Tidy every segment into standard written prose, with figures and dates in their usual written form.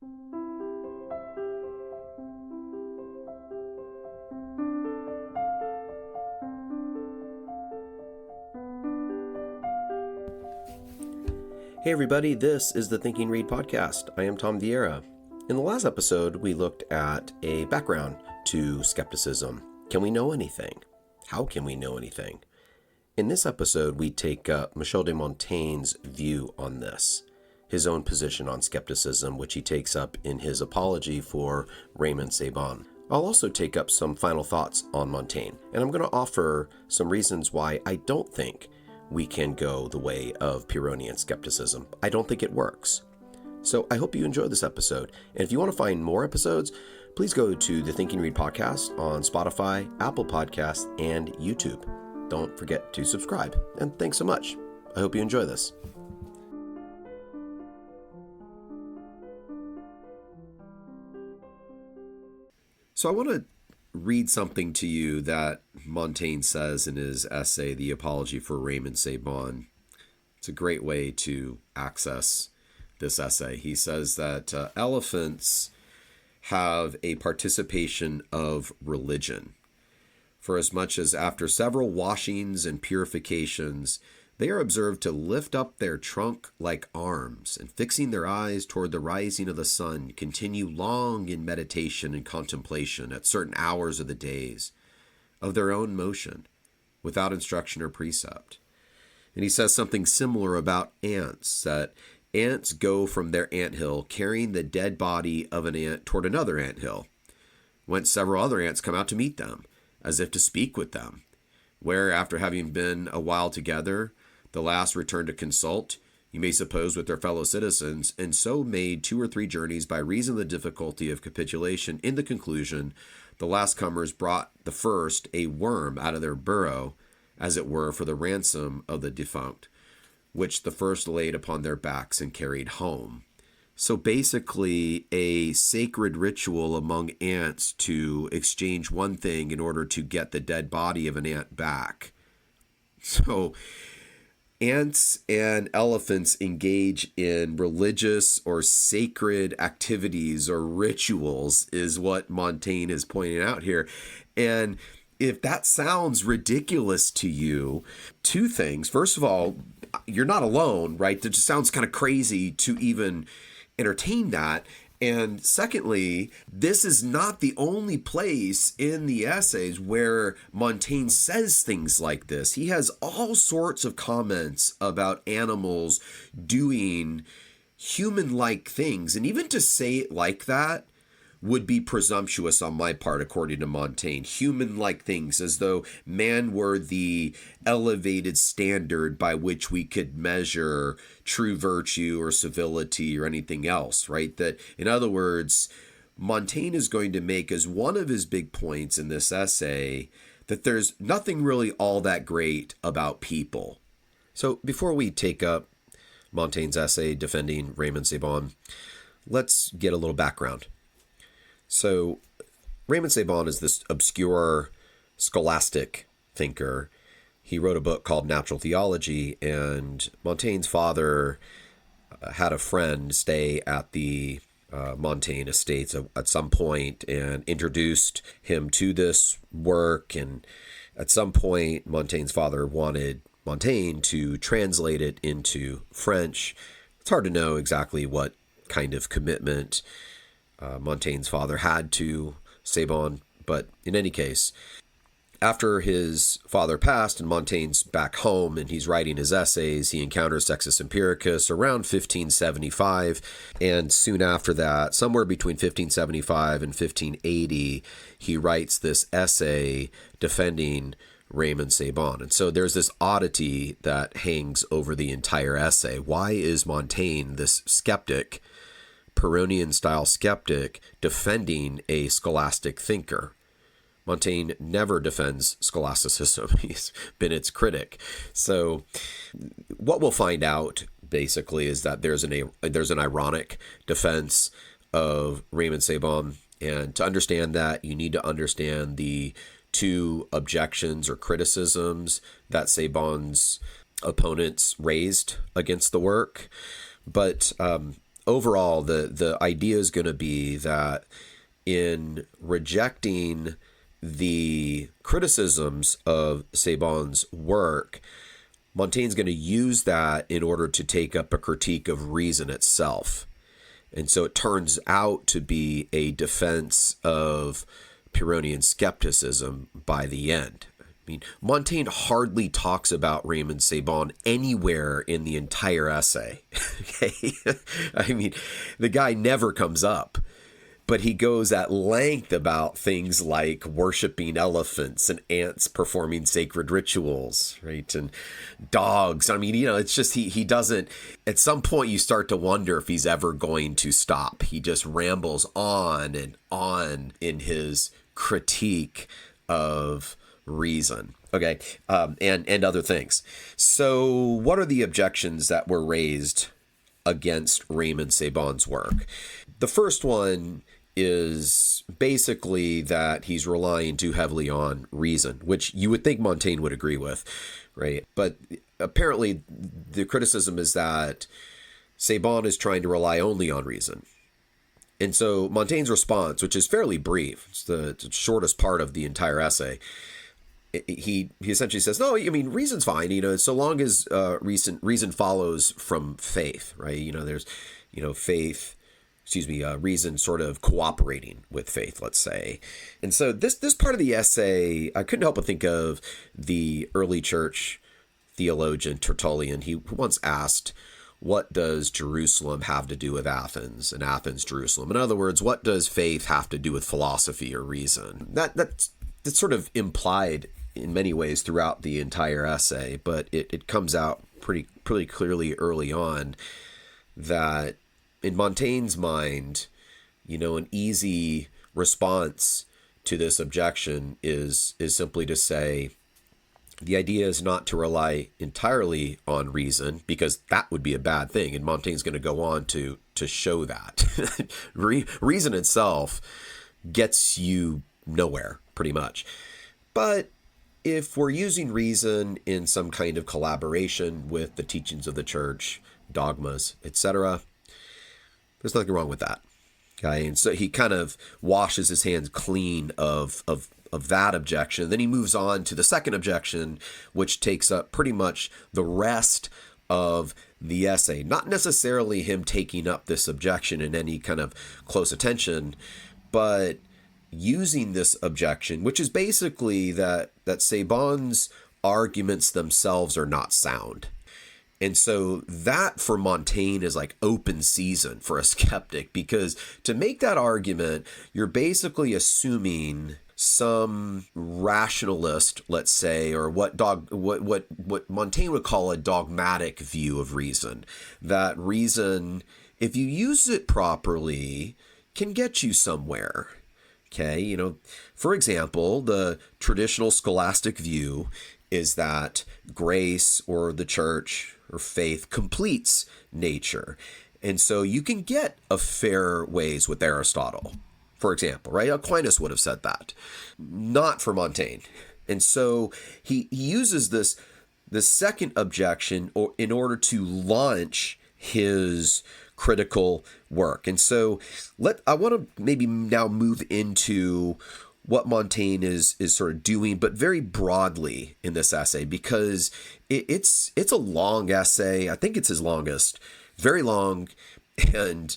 Hey everybody, this is the Thinking Read podcast. I am Tom Vieira. In the last episode, we looked at a background to skepticism. Can we know anything? How can we know anything? In this episode, we take up Michel de Montaigne's view on this, his own position on skepticism, which he takes up in his apology for Raymond Sebond. I'll also take up some final thoughts on Montaigne, and I'm going to offer some reasons why I don't think we can go the way of Pyrrhonian skepticism. I don't think it works. So I hope you enjoy this episode. And if you want to find more episodes, please go to the Thinking Read podcast on Spotify, Apple Podcasts, and YouTube. Don't forget to subscribe. And thanks so much. I hope you enjoy this. So I want to read something to you that Montaigne says in his essay, The Apology for Raymond Sebond. It's a great way to access this essay. He says that elephants have a participation of religion, for as much as after several washings and purifications, they are observed to lift up their trunk like arms, and fixing their eyes toward the rising of the sun, continue long in meditation and contemplation at certain hours of the days, of their own motion, without instruction or precept. And he says something similar about ants, that ants go from their anthill carrying the dead body of an ant toward another anthill, whence several other ants come out to meet them, as if to speak with them, where, after having been a while together, the last returned to consult, you may suppose, with their fellow citizens, and so made 2 or 3 journeys by reason of the difficulty of capitulation. In the conclusion, the last comers brought the first a worm out of their burrow, as it were, for the ransom of the defunct, which the first laid upon their backs and carried home. So basically, a sacred ritual among ants to exchange one thing in order to get the dead body of an ant back. So ants and elephants engage in religious or sacred activities or rituals is what Montaigne is pointing out here. And if that sounds ridiculous to you, 2 things. First of all, you're not alone, right? That just sounds kind of crazy to even entertain that. And secondly, this is not the only place in the essays where Montaigne says things like this. He has all sorts of comments about animals doing human-like things. And even to say it like that would be presumptuous on my part, according to Montaigne. Human-like things, as though man were the elevated standard by which we could measure true virtue or civility or anything else, right? That, in other words, Montaigne is going to make as one of his big points in this essay that there's nothing really all that great about people. So before we take up Montaigne's essay defending Raymond Sebond, let's get a little background. So Raymond Sebond is this obscure scholastic thinker. He wrote a book called Natural Theology, and Montaigne's father had a friend stay at the Montaigne estates at some point and introduced him to this work. And at some point, Montaigne's father wanted Montaigne to translate it into French. It's hard to know exactly what kind of commitment Montaigne's father had to Sebond, but in any case, after his father passed and Montaigne's back home and he's writing his essays, he encounters Sextus Empiricus around 1575, and soon after that, somewhere between 1575 and 1580, he writes this essay defending Raymond Sebond. And so there's this oddity that hangs over the entire essay. Why is Montaigne, this skeptic, Pyrrhonian-style skeptic, defending a scholastic thinker? Montaigne never defends scholasticism. He's been its critic. So what we'll find out, basically, is that there's an ironic defense of Raymond Sebond. And to understand that, you need to understand the 2 objections or criticisms that Sebond's opponents raised against the work. But overall, the idea is going to be that in rejecting the criticisms of Sebond's work, Montaigne's going to use that in order to take up a critique of reason itself. And so it turns out to be a defense of Pyrrhonian skepticism by the end. I mean, Montaigne hardly talks about Raymond Sebond anywhere in the entire essay. Okay? I mean, the guy never comes up. But he goes at length about things like worshiping elephants and ants performing sacred rituals, right? And dogs. I mean, it's just he doesn't, at some point you start to wonder if he's ever going to stop. He just rambles on and on in his critique of reason. Okay. And other things. So what are the objections that were raised against Raymond Sebond's work? The first one is basically that he's relying too heavily on reason, which you would think Montaigne would agree with, right? But apparently the criticism is that Sebond is trying to rely only on reason. And so Montaigne's response, which is fairly brief, it's the shortest part of the entire essay, he essentially says, no, I mean, reason's fine, so long as reason follows from faith, right? There's, faith, reason sort of cooperating with faith, let's say. And so this part of the essay, I couldn't help but think of the early church theologian Tertullian. He once asked, what does Jerusalem have to do with Athens, and Athens, Jerusalem? In other words, what does faith have to do with philosophy or reason? That's sort of implied in many ways throughout the entire essay, but it comes out pretty clearly early on that in Montaigne's mind, an easy response to this objection is simply to say, the idea is not to rely entirely on reason, because that would be a bad thing. And Montaigne's going to go on to show that. Reason itself gets you nowhere, pretty much. But if we're using reason in some kind of collaboration with the teachings of the church, dogmas, etc., there's nothing wrong with that. Okay, and so he kind of washes his hands clean of that objection. Then he moves on to the second objection, which takes up pretty much the rest of the essay. Not necessarily him taking up this objection in any kind of close attention, but using this objection, which is basically that Sebond's arguments themselves are not sound. And so that for Montaigne is like open season for a skeptic, because to make that argument, you're basically assuming some rationalist, let's say, or what Montaigne would call a dogmatic view of reason. That reason, if you use it properly, can get you somewhere. Okay, for example, the traditional scholastic view is that grace or the church or faith completes nature. And so you can get a fair ways with Aristotle, for example, right? Aquinas would have said that. Not for Montaigne. And so he uses the second objection in order to launch his critical work. And so I want to maybe now move into what Montaigne is sort of doing, but very broadly in this essay, because it's a long essay. I think it's his longest, very long, and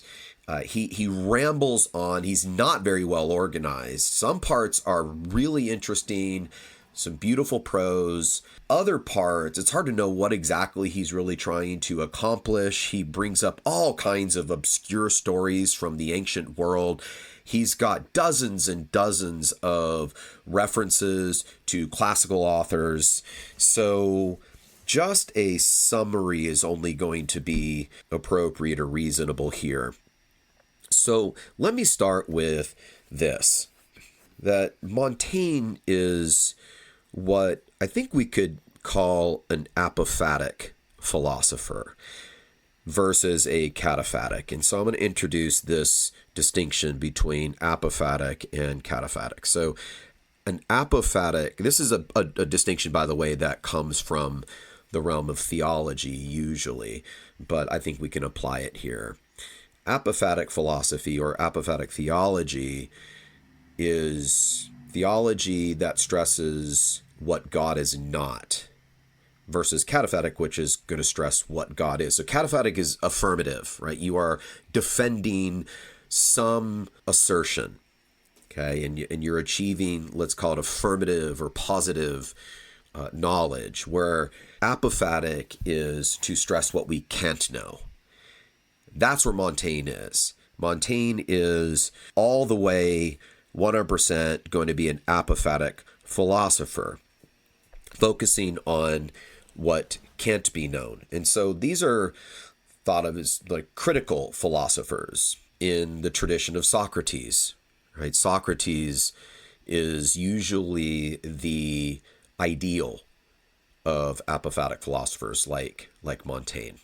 he rambles on. He's not very well organized. Some parts are really interesting, some beautiful prose. Other parts, it's hard to know what exactly he's really trying to accomplish. He brings up all kinds of obscure stories from the ancient world. He's got dozens and dozens of references to classical authors. So just a summary is only going to be appropriate or reasonable here. So let me start with this, that Montaigne is what I think we could call an apophatic philosopher versus a cataphatic. And so I'm going to introduce this distinction between apophatic and cataphatic. So an apophatic, this is a distinction, by the way, that comes from the realm of theology usually, but I think we can apply it here. Apophatic philosophy or apophatic theology is theology that stresses what God is not, versus cataphatic, which is going to stress what God is. So cataphatic is affirmative, right? You are defending some assertion, okay? And you're achieving, let's call it affirmative or positive knowledge, where apophatic is to stress what we can't know. That's where Montaigne is. Montaigne is all the way 100% going to be an apophatic philosopher, focusing on what can't be known. And so these are thought of as like critical philosophers in the tradition of Socrates, right? Socrates is usually the ideal of apophatic philosophers like Montaigne.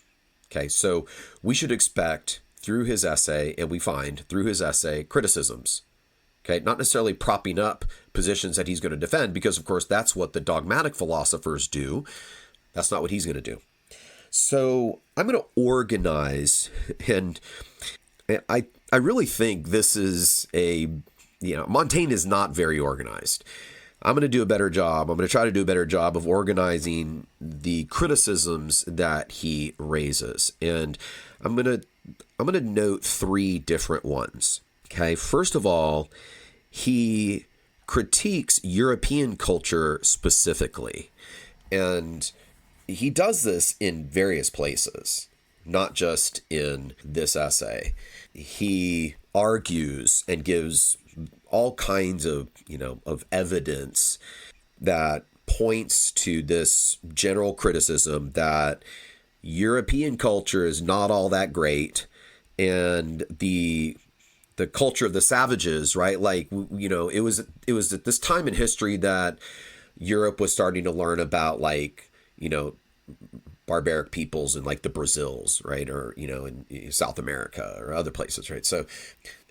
Okay, so we should expect through his essay, and we find through his essay, criticisms. Okay, not necessarily propping up positions that he's going to defend, because of course that's what the dogmatic philosophers do. That's not what he's going to do. So I'm going to organize, and I really think this is Montaigne is not very organized. I'm going to do a better job. I'm going to try to do a better job of organizing the criticisms that he raises. And I'm going to note three different ones. Okay. First of all, he critiques European culture specifically. And he does this in various places, not just in this essay. He argues and gives all kinds of evidence that points to this general criticism that European culture is not all that great, and the culture of the savages, right? Like, it was at this time in history that Europe was starting to learn about, like, barbaric peoples in like the Brazils, right? Or, in South America or other places, right? So,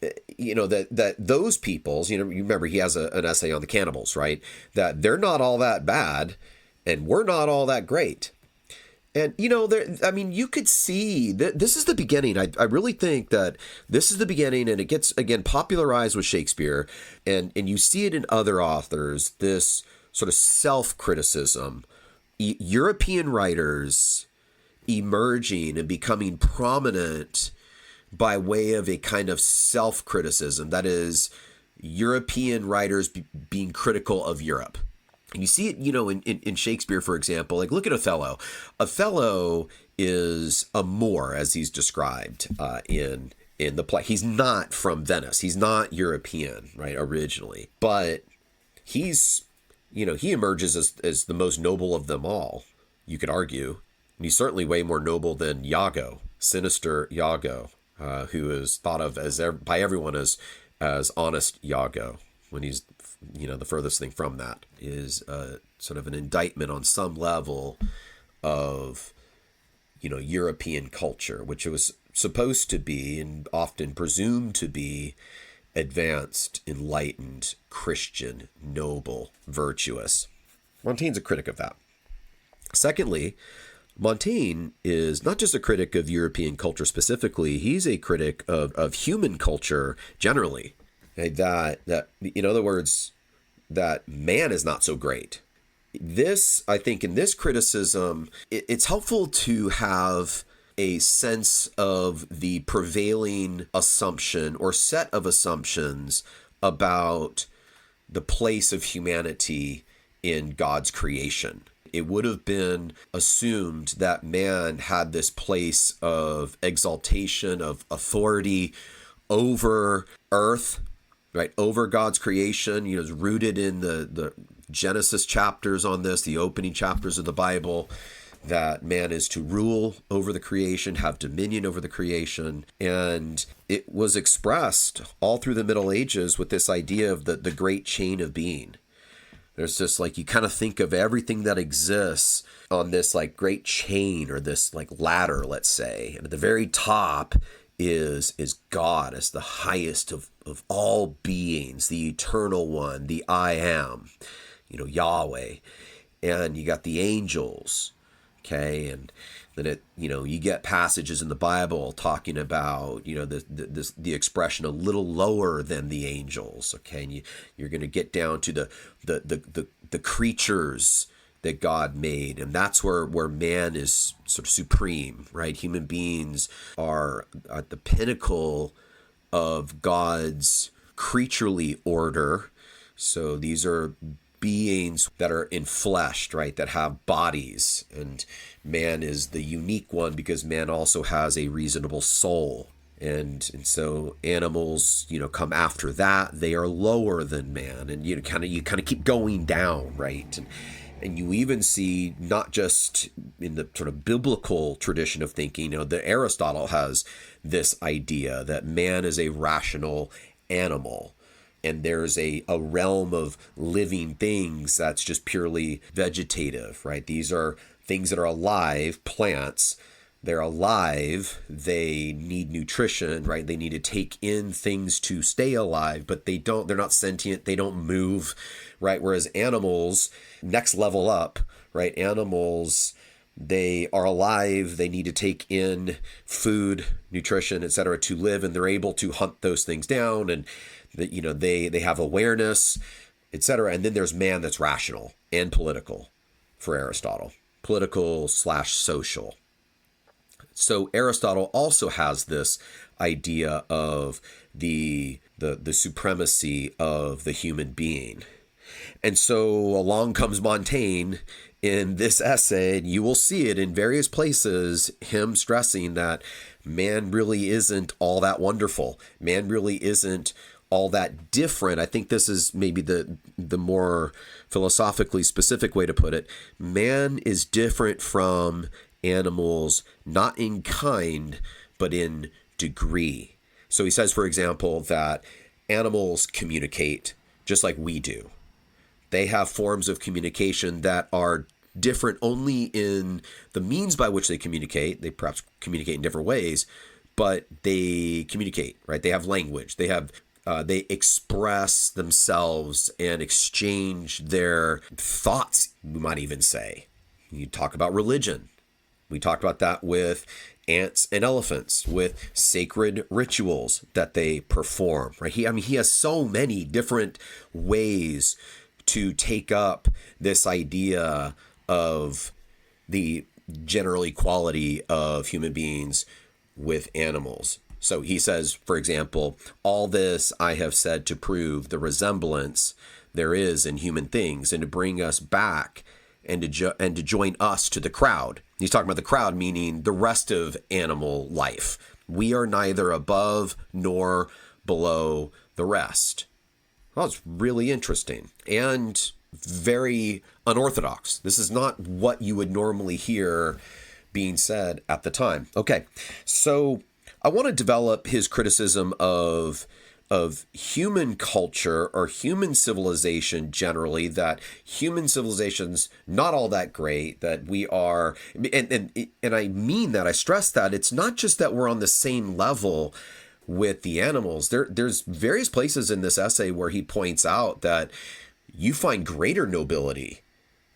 that those peoples, you remember he has an essay on the cannibals, right? That they're not all that bad and we're not all that great. And, you could see that this is the beginning. I really think that this is the beginning, and it gets, again, popularized with Shakespeare, and you see it in other authors, this sort of self-criticism. European writers emerging and becoming prominent by way of a kind of self-criticism. That is, European writers being critical of Europe. And you see it, in Shakespeare, for example. Like, look at Othello. Othello is a Moor, as he's described in the play. He's not from Venice. He's not European, right, originally. But he's, he emerges as the most noble of them all, you could argue. And he's certainly way more noble than Iago, sinister Iago, who is thought of by everyone as honest Iago, when he's, the furthest thing from that is sort of an indictment on some level of, European culture, which it was supposed to be and often presumed to be advanced, enlightened, Christian, noble, virtuous. Montaigne's a critic of that. Secondly, Montaigne is not just a critic of European culture specifically, he's a critic of human culture generally. That in other words, that man is not so great. This, I think, in this criticism, it's helpful to have a sense of the prevailing assumption or set of assumptions about the place of humanity in God's creation. It would have been assumed that man had this place of exaltation, of authority over earth, right, over God's creation. Is rooted in the Genesis chapters on this, the opening chapters of the Bible, that man is to rule over the creation, have dominion over the creation. And it was expressed all through the Middle Ages with this idea of the great chain of being. There's just like, you kind of think of everything that exists on this like great chain, or this like ladder, let's say. And at the very top is God as the highest of all beings, the eternal one, the I am, Yahweh. And you got the angels, Okay, and then you get passages in the Bible talking about, the expression a little lower than the angels. Okay, and you're going to get down to the creatures that God made, and that's where man is sort of supreme, right? Human beings are at the pinnacle of God's creaturely order. So these are beings that are enfleshed, right, that have bodies, and man is the unique one because man also has a reasonable soul. And so animals, come after that. They are lower than man, and you kind of keep going down, right? And you even see, not just in the sort of biblical tradition of thinking, the Aristotle has this idea that man is a rational animal. And there's a realm of living things that's just purely vegetative, right? These are things that are alive, plants. They're alive. They need nutrition, right? They need to take in things to stay alive, but they're not sentient. They don't move, right? Whereas animals, next level up, right? Animals, they are alive. They need to take in food, nutrition, etc. to live, and they're able to hunt those things down, and they have awareness, etc. And then there's man that's rational and political for Aristotle, political/social. So Aristotle also has this idea of the supremacy of the human being. And so along comes Montaigne in this essay, and you will see it in various places, him stressing that man really isn't all that wonderful. Man really isn't all that different. I think this is maybe the more philosophically specific way to put it. Man is different from animals, not in kind, but in degree. So he says, for example, that animals communicate just like we do. They have forms of communication that are different only in the means by which they communicate. They perhaps communicate in different ways, but they communicate, right? They have language. They express themselves and exchange their thoughts, we might even say. You talk about religion. We talked about that with ants and elephants, with sacred rituals that they perform, right? He has so many different ways to take up this idea of the general equality of human beings with animals. So he says, for example, all this I have said to prove the resemblance there is in human things, and to bring us back and to join us to the crowd. He's talking about the crowd, meaning the rest of animal life. We are neither above nor below the rest. Well, it's really interesting and very unorthodox. This is not what you would normally hear being said at the time. Okay, so I want to develop his criticism of human culture or human civilization generally, that human civilization's not all that great, that we are, and I mean that, I stress that, it's not just that we're on the same level with the animals. There's various places in this essay where he points out that you find greater nobility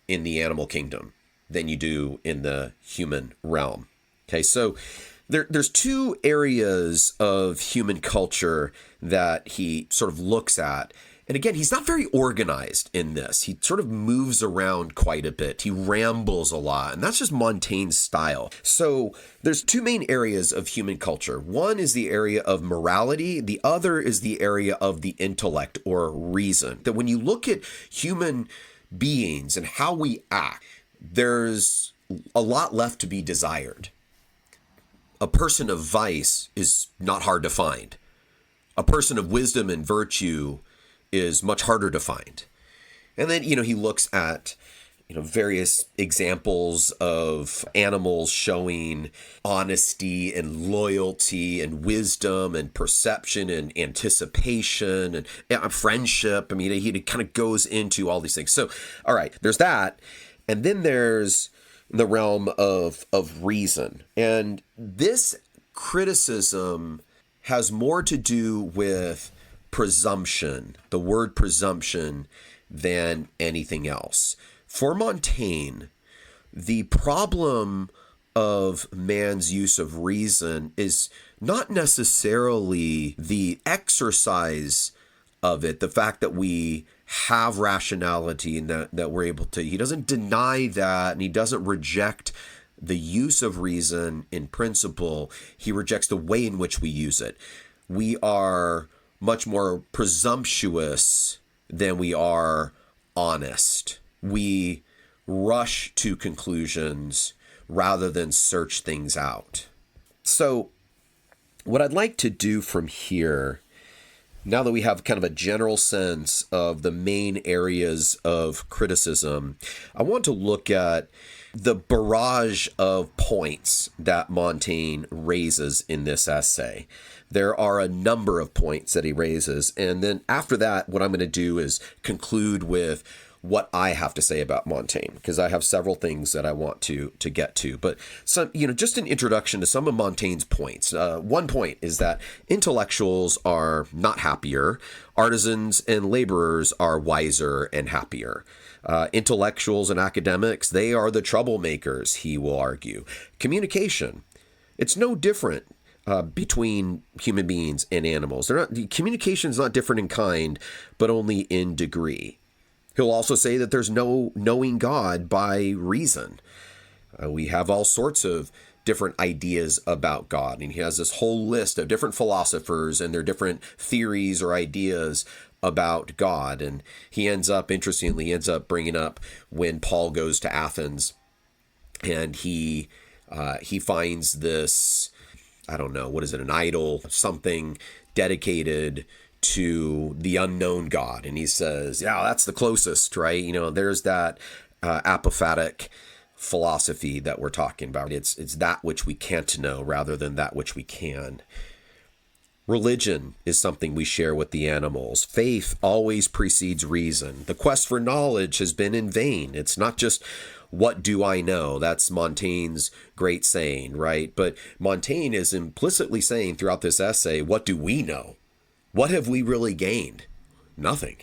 in the animal kingdom than you do in the human realm. Okay, so there's two areas of human culture that he sort of looks at. And again, he's not very organized in this. He sort of moves around quite a bit. He rambles a lot, and that's just Montaigne's style. So there's two main areas of human culture. One is the area of morality. The other is the area of the intellect or reason. That when you look at human beings and how we act, there's a lot left to be desired. A person of vice is not hard to find. A person of wisdom and virtue is much harder to find. And then, he looks at, various examples of animals showing honesty and loyalty and wisdom and perception and anticipation and friendship. He kind of goes into all these things. So, all right, there's that. And then there's the realm of reason. And this criticism has more to do with presumption, the word presumption, than anything else. For Montaigne, the problem of man's use of reason is not necessarily the exercise of it, the fact that we have rationality and that we're able to. He doesn't deny that, and he doesn't reject the use of reason in principle. He rejects the way in which we use it. We are much more presumptuous than we are honest. We rush to conclusions rather than search things out. So what I'd like to do from here, now that we have kind of a general sense of the main areas of criticism, I want to look at the barrage of points that Montaigne raises in this essay. There are a number of points that he raises. And then after that, what I'm going to do is conclude with what I have to say about Montaigne, because I have several things that I want to get to. But some, just an introduction to some of Montaigne's points. One point is that intellectuals are not happier. Artisans and laborers are wiser and happier. Intellectuals and academics, they are the troublemakers, he will argue. Communication, it's no different between human beings and animals. Communication is not different in kind, but only in degree. He'll also say that there's no knowing God by reason. We have all sorts of different ideas about God, and he has this whole list of different philosophers and their different theories or ideas about God. And he ends up bringing up when Paul goes to Athens, and he finds this, I don't know, what is it, an idol, something dedicated to the unknown God. And he says, yeah, that's the closest, right? There's that apophatic philosophy that we're talking about. It's that which we can't know rather than that which we can. Religion is something we share with the animals. Faith always precedes reason. The quest for knowledge has been in vain. It's not just, what do I know? That's Montaigne's great saying, right? But Montaigne is implicitly saying throughout this essay, what do we know? What have we really gained? Nothing.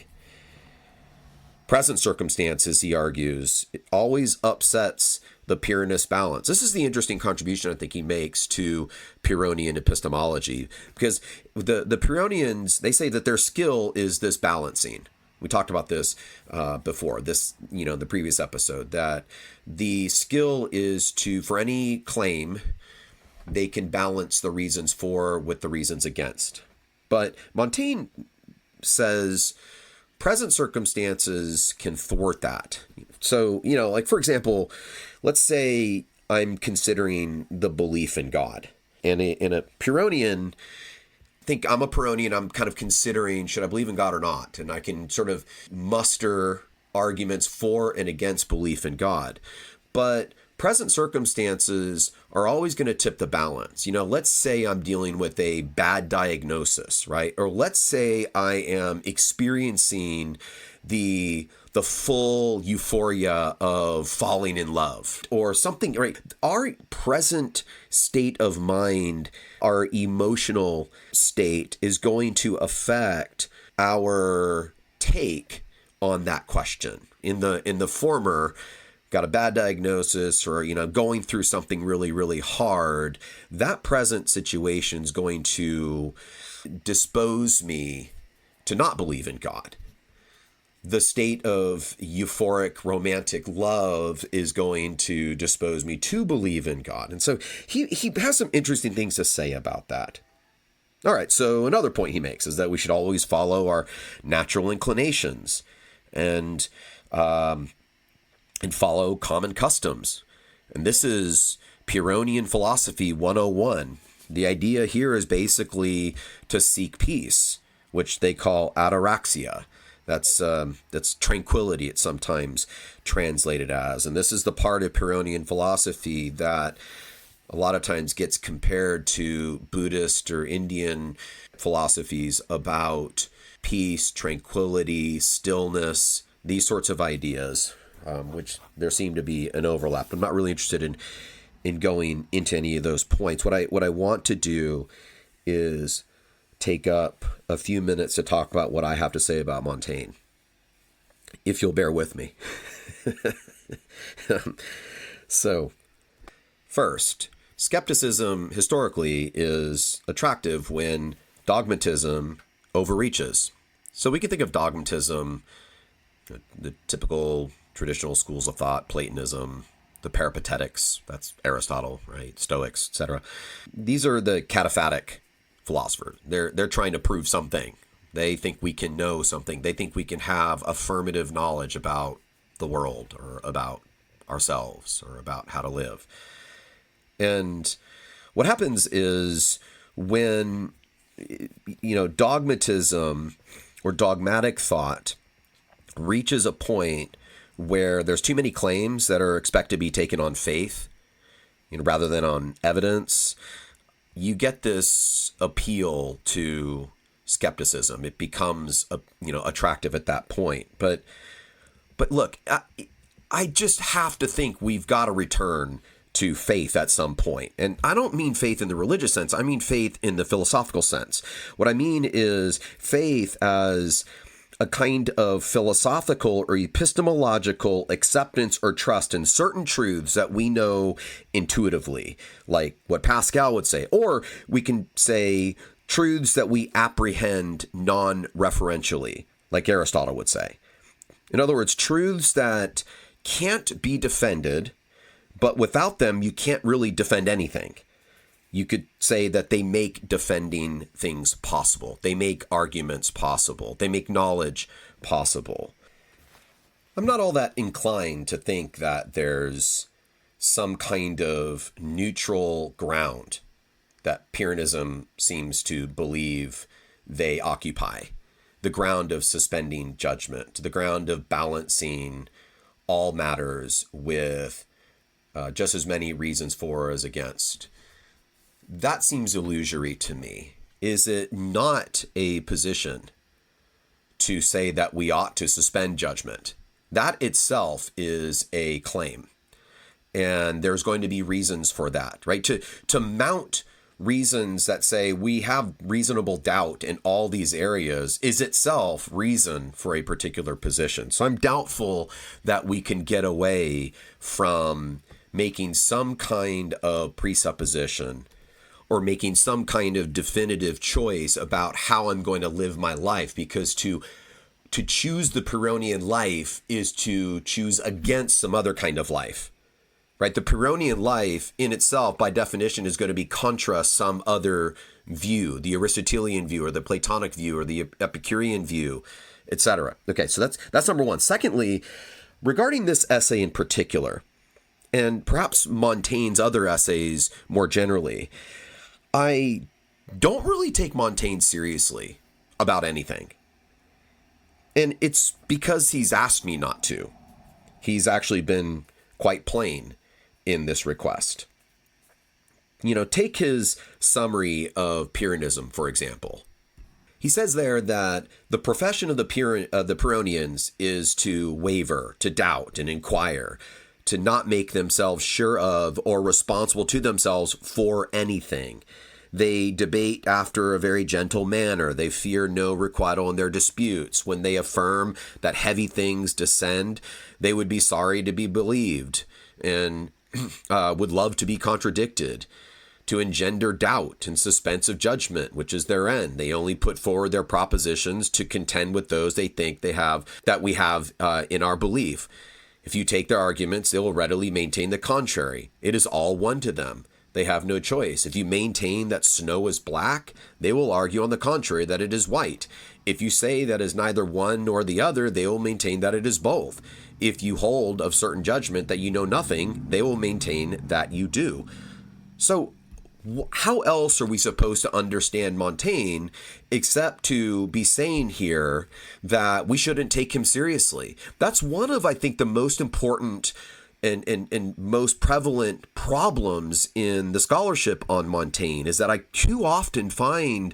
Present circumstances, he argues, it always upsets the Pyrrhonist balance. This is the interesting contribution I think he makes to Pyrrhonian epistemology, because the Pyrrhonians, they say that their skill is this balancing. We talked about this before, the previous episode, that the skill is for any claim, they can balance the reasons for with the reasons against. But Montaigne says present circumstances can thwart that. So, like, for example, let's say I'm considering the belief in God. And in a Pyrrhonian, think I'm a Pyrrhonian, I'm kind of considering, should I believe in God or not? And I can sort of muster arguments for and against belief in God. But present circumstances are always going to tip the balance. Let's say I'm dealing with a bad diagnosis, right? Or let's say I am experiencing the full euphoria of falling in love or something, right? Our present state of mind, our emotional state is going to affect our take on that question. In the former, got a bad diagnosis or, going through something really, really hard, that present situation is going to dispose me to not believe in God. The state of euphoric romantic love is going to dispose me to believe in God. And so he has some interesting things to say about that. All right, so another point he makes is that we should always follow our natural inclinations and follow common customs. And this is Pyrrhonian philosophy 101. The idea here is basically to seek peace, which they call ataraxia. That's tranquility, it's sometimes translated as. And this is the part of Pyrrhonian philosophy that a lot of times gets compared to Buddhist or Indian philosophies about peace, tranquility, stillness, these sorts of ideas, which there seem to be an overlap. I'm not really interested in going into any of those points. What I want to do is take up a few minutes to talk about what I have to say about Montaigne, if you'll bear with me. So, first, skepticism historically is attractive when dogmatism overreaches. So we can think of dogmatism, the typical traditional schools of thought, Platonism, the Peripatetics, that's Aristotle, right? Stoics, etc. These are the cataphatic philosophers. They're trying to prove something. They think we can know something. They think we can have affirmative knowledge about the world or about ourselves or about how to live. And what happens is when, dogmatism or dogmatic thought reaches a point where there's too many claims that are expected to be taken on faith, rather than on evidence, you get this appeal to skepticism. It becomes, attractive at that point. But look, I just have to think we've got to return to faith at some point. And I don't mean faith in the religious sense. I mean faith in the philosophical sense. What I mean is faith as a kind of philosophical or epistemological acceptance or trust in certain truths that we know intuitively, like what Pascal would say. Or we can say truths that we apprehend non-referentially, like Aristotle would say. In other words, truths that can't be defended, but without them, you can't really defend anything. You could say that they make defending things possible. They make arguments possible. They make knowledge possible. I'm not all that inclined to think that there's some kind of neutral ground that Pyrrhonism seems to believe they occupy. The ground of suspending judgment, the ground of balancing all matters with just as many reasons for as against. That seems illusory to me. Is it not a position to say that we ought to suspend judgment? That itself is a claim. And there's going to be reasons for that, right? To mount reasons that say we have reasonable doubt in all these areas is itself reason for a particular position. So I'm doubtful that we can get away from making some kind of presupposition or making some kind of definitive choice about how I'm going to live my life, because to choose the Pyrrhonian life is to choose against some other kind of life, right? The Pyrrhonian life in itself, by definition, is going to be contra some other view, the Aristotelian view or the Platonic view or the Epicurean view, etc. Okay, so that's number one. Secondly, regarding this essay in particular, and perhaps Montaigne's other essays more generally, I don't really take Montaigne seriously about anything. And it's because he's asked me not to. He's actually been quite plain in this request. Take his summary of Pyrrhonism, for example. He says there that the profession of the Pyrrhonians is to waver, to doubt and inquire, to not make themselves sure of or responsible to themselves for anything. They debate after a very gentle manner. They fear no requital in their disputes. When they affirm that heavy things descend, they would be sorry to be believed and would love to be contradicted. To engender doubt and suspense of judgment, which is their end. They only put forward their propositions to contend with those they think they have, that we have in our belief. If you take their arguments, they will readily maintain the contrary. It is all one to them. They have no choice. If you maintain that snow is black, they will argue on the contrary that it is white. If you say that is neither one nor the other, they will maintain that it is both. If you hold of certain judgment that you know nothing, they will maintain that you do. So how else are we supposed to understand Montaigne except to be saying here that we shouldn't take him seriously? That's one of, I think, the most important and most prevalent problems in the scholarship on Montaigne, is that I too often find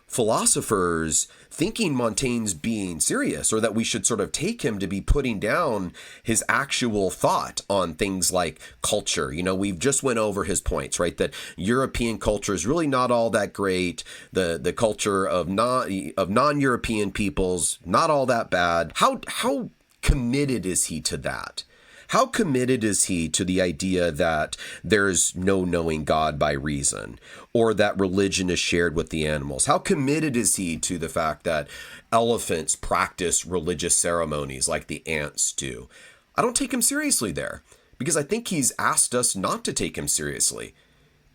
philosophers thinking Montaigne's being serious, or that we should sort of take him to be putting down his actual thought on things like culture. We've just went over his points, right? That European culture is really not all that great. The culture of non-European peoples, not all that bad. How committed is he to that? How committed is he to the idea that there's no knowing God by reason, or that religion is shared with the animals? How committed is he to the fact that elephants practice religious ceremonies like the ants do? I don't take him seriously there, because I think he's asked us not to take him seriously.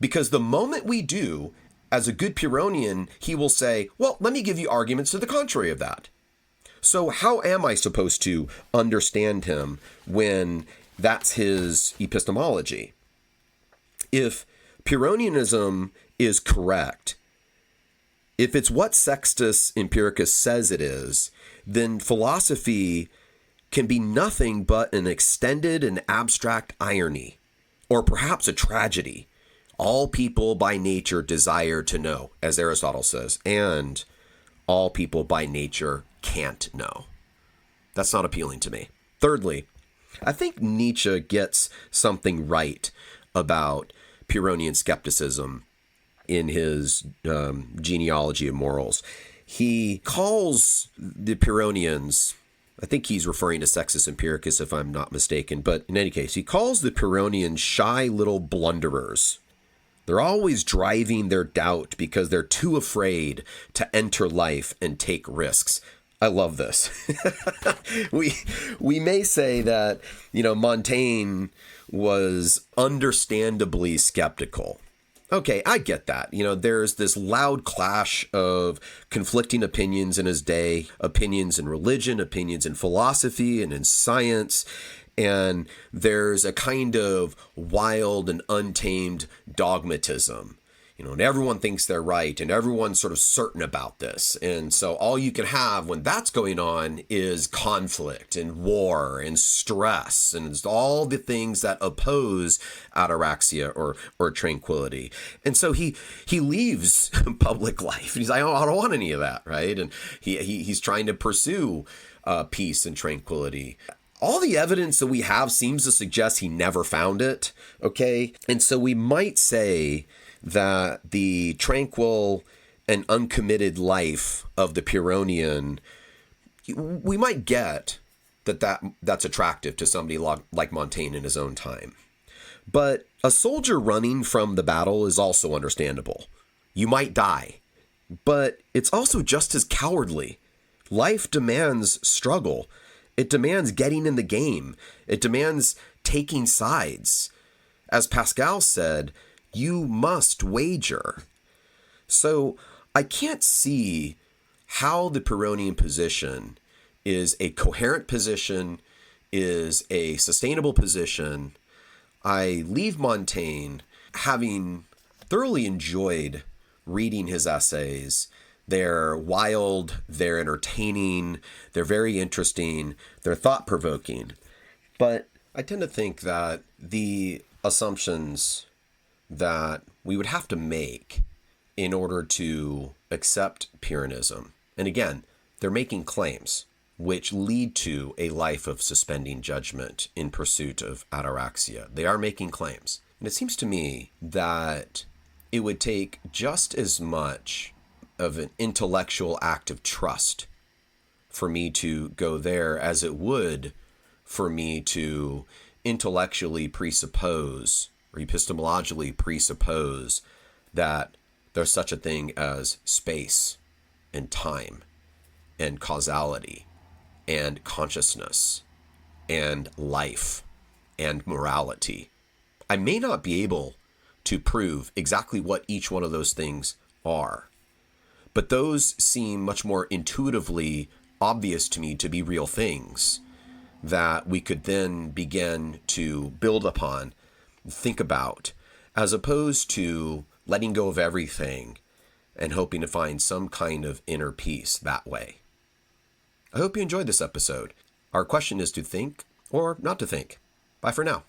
Because the moment we do, as a good Pyrrhonian, he will say, well, let me give you arguments to the contrary of that. So how am I supposed to understand him when that's his epistemology? If Pyrrhonianism is correct, if it's what Sextus Empiricus says it is, then philosophy can be nothing but an extended and abstract irony, or perhaps a tragedy. All people by nature desire to know, as Aristotle says, and all people by nature can't know. That's not appealing to me. Thirdly, I think Nietzsche gets something right about Pyrrhonian skepticism in his genealogy of morals. He calls the Pyrrhonians, I think he's referring to Sextus Empiricus if I'm not mistaken, but in any case, he calls the Pyrrhonians shy little blunderers. They're always driving their doubt because they're too afraid to enter life and take risks. I love this. we may say that, Montaigne was understandably skeptical. Okay, I get that. There's this loud clash of conflicting opinions in his day, opinions in religion, opinions in philosophy and in science. And there's a kind of wild and untamed dogmatism, and everyone thinks they're right and everyone's sort of certain about this. And so all you can have when that's going on is conflict and war and stress and it's all the things that oppose ataraxia or tranquility. And so he leaves public life. He's like, I don't want any of that, right? And he's trying to pursue peace and tranquility. All the evidence that we have seems to suggest he never found it, okay? And so we might say that the tranquil and uncommitted life of the Pyrrhonian, we might get that's attractive to somebody like Montaigne in his own time. But a soldier running from the battle is also understandable. You might die, but it's also just as cowardly. Life demands struggle. It demands getting in the game. It demands taking sides. As Pascal said, you must wager. So I can't see how the Pyrrhonian position is a coherent position, is a sustainable position. I leave Montaigne having thoroughly enjoyed reading his essays. They're wild, they're entertaining, they're very interesting, they're thought-provoking. But I tend to think that the assumptions that we would have to make in order to accept Pyrrhonism, and again, they're making claims which lead to a life of suspending judgment in pursuit of ataraxia. They are making claims. And it seems to me that it would take just as much of an intellectual act of trust for me to go there as it would for me to intellectually presuppose or epistemologically presuppose that there's such a thing as space and time and causality and consciousness and life and morality. I may not be able to prove exactly what each one of those things are, but those seem much more intuitively obvious to me to be real things that we could then begin to build upon, think about, as opposed to letting go of everything and hoping to find some kind of inner peace that way. I hope you enjoyed this episode. Our question is to think or not to think. Bye for now.